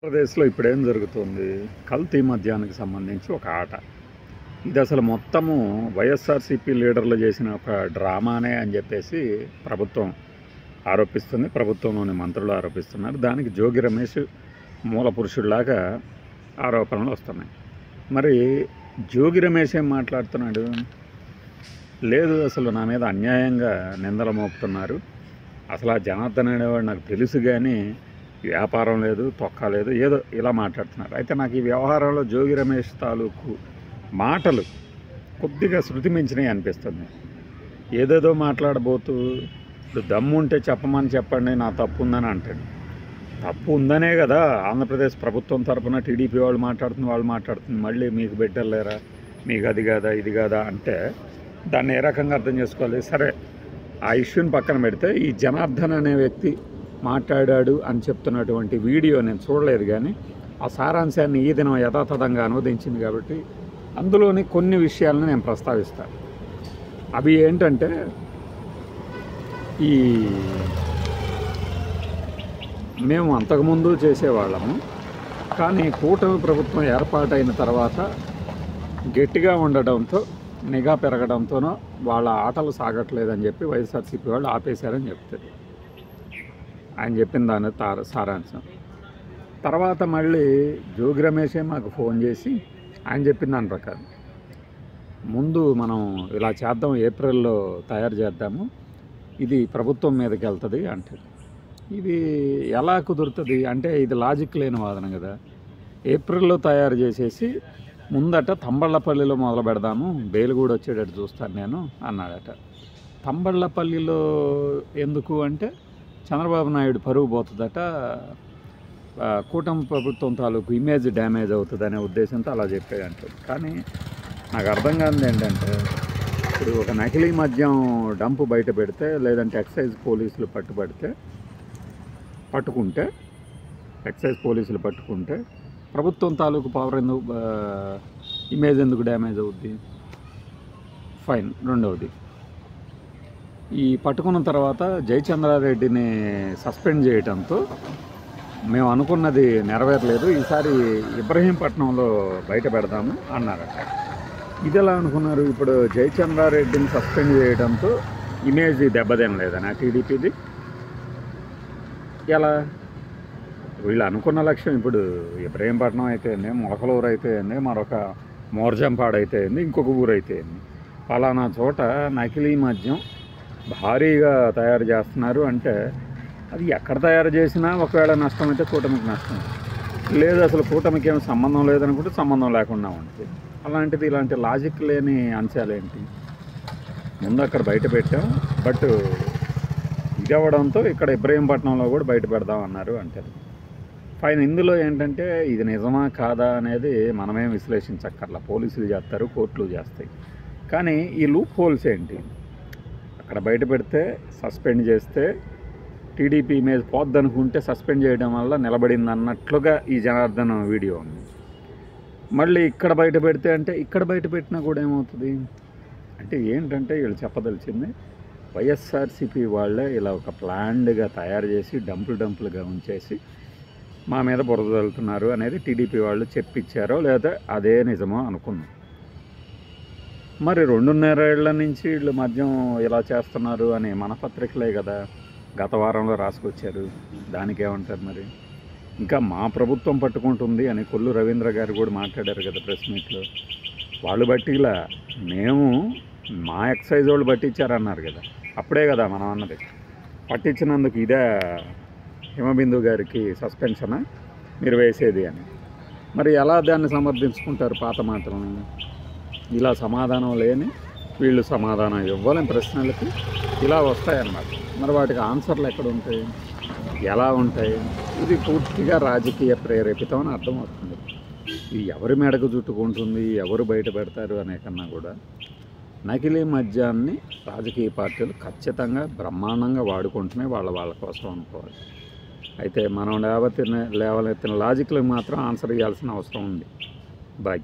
ఆంధ్రప్రదేశ్లో ఇప్పుడేం జరుగుతుంది? కల్తీ మద్యానికి సంబంధించి ఒక ఆట. ఇది అసలు మొత్తము వైఎస్ఆర్సీపీ లీడర్లు చేసిన ఒక డ్రామానే అని చెప్పేసి ప్రభుత్వం ఆరోపిస్తుంది. ప్రభుత్వంలోని మంత్రులు ఆరోపిస్తున్నారు. దానికి జోగి రమేష్ మూల పురుషుడిలాగా ఆరోపణలు వస్తున్నాయి. మరి జోగి రమేష్ ఏం మాట్లాడుతున్నాడు? లేదు, అసలు నా మీద అన్యాయంగా నిందలు మోపుతున్నారు. అసలు ఆ జనార్దన్ అనేవాడు నాకు తెలుసు, కానీ వ్యాపారం లేదు, తొక్క లేదు, ఏదో ఇలా మాట్లాడుతున్నారు. అయితే నాకు ఈ వ్యవహారంలో జోగి రమేష్ తాలూకు మాటలు కొద్దిగా శృతి మించినవి అనిపిస్తుంది. ఏదేదో మాట్లాడబోతూ ఇప్పుడు దమ్ము ఉంటే చెప్పమని చెప్పండి, నా తప్పు ఉందని అంటాడు. తప్పు ఉందనే కదా ఆంధ్రప్రదేశ్ ప్రభుత్వం తరఫున టీడీపీ వాళ్ళు మాట్లాడుతుంది. మళ్ళీ మీకు పెట్టలేరా, మీకు అది కాదా ఇది కాదా అంటే దాన్ని ఏ రకంగా అర్థం చేసుకోవాలి? సరే, ఆ ఇష్యూని పక్కన పెడితే ఈ జనార్దన్ అనే వ్యక్తి మాట్లాడాడు అని చెప్తున్నటువంటి వీడియో నేను చూడలేదు, కానీ ఆ సారాంశాన్ని ఈ దినం యథాతథంగా అనువదించింది కాబట్టి అందులోని కొన్ని విషయాలను నేను ప్రస్తావిస్తాను. అవి ఏంటంటే, మేము అంతకుముందు చేసేవాళ్ళము, కానీ కూటమి ప్రభుత్వం ఏర్పాటైన తర్వాత గట్టిగా ఉండడంతో, నిఘా పెరగడంతోనో వాళ్ళ ఆటలు సాగట్లేదని చెప్పి వైఎస్ఆర్సీపీ వాళ్ళు ఆపేశారని చెప్తారు. ఆయన చెప్పిన దాని సారాంశం. తర్వాత మళ్ళీ జోగి రమేషే మాకు ఫోన్ చేసి ఆయన చెప్పిన దాని ప్రకారం ముందు మనం ఇలా చేద్దాం, ఏప్రిల్లో తయారు చేద్దాము, ఇది ప్రభుత్వం మీదకి వెళ్తుంది అంటారు. ఇది ఎలా కుదురుతుంది అంటే ఇది లాజిక్ లేని వాదన కదా. ఏప్రిల్లో తయారు చేసేసి ముందట తంబళ్ళపల్లిలో మొదలు పెడదాము, బేలుగూడ వచ్చేటట్టు చూస్తాను నేను అన్నాడట. తంబళ్ళపల్లిలో ఎందుకు అంటే చంద్రబాబు నాయుడు పరువు పోతుందట, కూటమి ప్రభుత్వం తాలూకు ఇమేజ్ డ్యామేజ్ అవుతుంది అనే ఉద్దేశంతో అలా చెప్పాడంటాడు. కానీ నాకు అర్థం కానిది ఏంటంటే, ఇప్పుడు ఒక నకిలీ మద్యం డంపు బయట పెడితే, లేదంటే ఎక్సైజ్ పోలీసులు పట్టుకుంటే ప్రభుత్వం తాలూకు పవర్ ఎందుకు, ఇమేజ్ ఎందుకు డ్యామేజ్ అవుద్ది? ఫైన్. రెండవది, ఈ పట్టుకున్న తర్వాత జయచంద్రారెడ్డిని సస్పెండ్ చేయడంతో మేము అనుకున్నది నెరవేరలేదు, ఈసారి ఇబ్రహీంపట్నంలో బయట పెడదాము అన్నారట. ఇది ఎలా అనుకున్నారు? ఇప్పుడు జయచంద్రారెడ్డిని సస్పెండ్ చేయడంతో ఇమేజ్ దెబ్బతినలేదనా టీడీపీది? ఎలా? వీళ్ళు అనుకున్న లక్ష్యం ఇప్పుడు ఇబ్రహీంపట్నం అయితే ఏంది, మొలకలూరు అయితే ఏంది, మరొక మోర్జంపాడు అయితే ఏంది, ఇంకొక ఊరు అయితే ఏంది, ఫలానా చోట నకిలీ మద్యం భారీగా తయారు చేస్తున్నారు అంటే అది ఎక్కడ తయారు చేసినా ఒకవేళ నష్టం అయితే కూటమికి నష్టం, లేదు అసలు కూటమికి ఏమి సంబంధం లేదనుకుంటే సంబంధం లేకుండా ఉంటుంది. అలాంటిది ఇలాంటి లాజిక్ లేని అంశాలేంటి? ముందు అక్కడ బయట పెట్టాం, బట్ ఇది అవ్వడంతో ఇక్కడ ఇబ్రహీంపట్నంలో కూడా బయట పెడదామన్నారు అంటారు. ఫైన్. ఇందులో ఏంటంటే ఇది నిజమా కాదా అనేది మనమేం విశ్లేషించక్కర్లా, పోలీసులు చేస్తారు, కోర్టులు చేస్తాయి. కానీ ఈ లూప్ హోల్స్ ఏంటి? అక్కడ బయట పెడితే సస్పెండ్ చేస్తే టీడీపీ ఇమేజ్ పోద్దనుకుంటే సస్పెండ్ చేయడం వల్ల నిలబడింది అన్నట్లుగా ఈ జనార్దన్ వీడియో ఉంది. మళ్ళీ ఇక్కడ బయట పెడితే అంటే ఇక్కడ బయట పెట్టినా కూడా ఏమవుతుంది అంటే ఏంటంటే వీళ్ళు చెప్పదలిచింది వైఎస్ఆర్సీపీ వాళ్ళే ఇలా ఒక ప్లాన్డ్గా తయారు చేసి డంపులుగా ఉంచేసి మా మీద బురద చల్లుతున్నారు అనేది టీడీపీ వాళ్ళు చెప్పించారో లేదా అదే నిజమో అనుకున్నాం. మరి 2.5 ఏళ్ల నుంచి వీళ్ళు మద్యం ఇలా చేస్తున్నారు అని మన పత్రికలే కదా గత వారంలో రాసుకొచ్చారు. దానికేమంటారు మరి? ఇంకా మా ప్రభుత్వం పట్టుకుంటుంది అని కొల్లు రవీంద్ర గారు కూడా మాట్లాడారు కదా ప్రెస్ మీట్లో. వాళ్ళు బట్టిలా మేము మా ఎక్సైజ్ వాళ్ళు పట్టించారన్నారు కదా, అప్పుడే కదా మనం అన్నది. పట్టించినందుకు ఇదే హిమబిందు గారికి సస్పెన్షనా మీరు వేసేది అని. మరి ఎలా దాన్ని సమర్థించుకుంటారు పాత మాటలను? ఇలా సమాధానం లేని వీళ్ళు సమాధానం ఇవ్వలేని ప్రశ్నలకి ఇలా వస్తాయన్నమాట. మరి వాటికి ఆన్సర్లు ఎక్కడ ఉంటాయి, ఎలా ఉంటాయి? ఇది పూర్తిగా రాజకీయ ప్రేరేపితం అని అర్థమవుతుంది. ఇది ఎవరి మెడకు చుట్టుకుంటుంది, ఎవరు బయట పెడతారు అనే కన్నా కూడా నకిలీ మద్యాన్ని రాజకీయ పార్టీలు ఖచ్చితంగా బ్రహ్మాండంగా వాడుకుంటున్నాయి వాళ్ళ కోసం అనుకోవాలి. అయితే మనం లేవనెత్తిన లాజిక్లకు మాత్రం ఆన్సర్ ఇవ్వాల్సిన అవసరం ఉంది. బాయ్.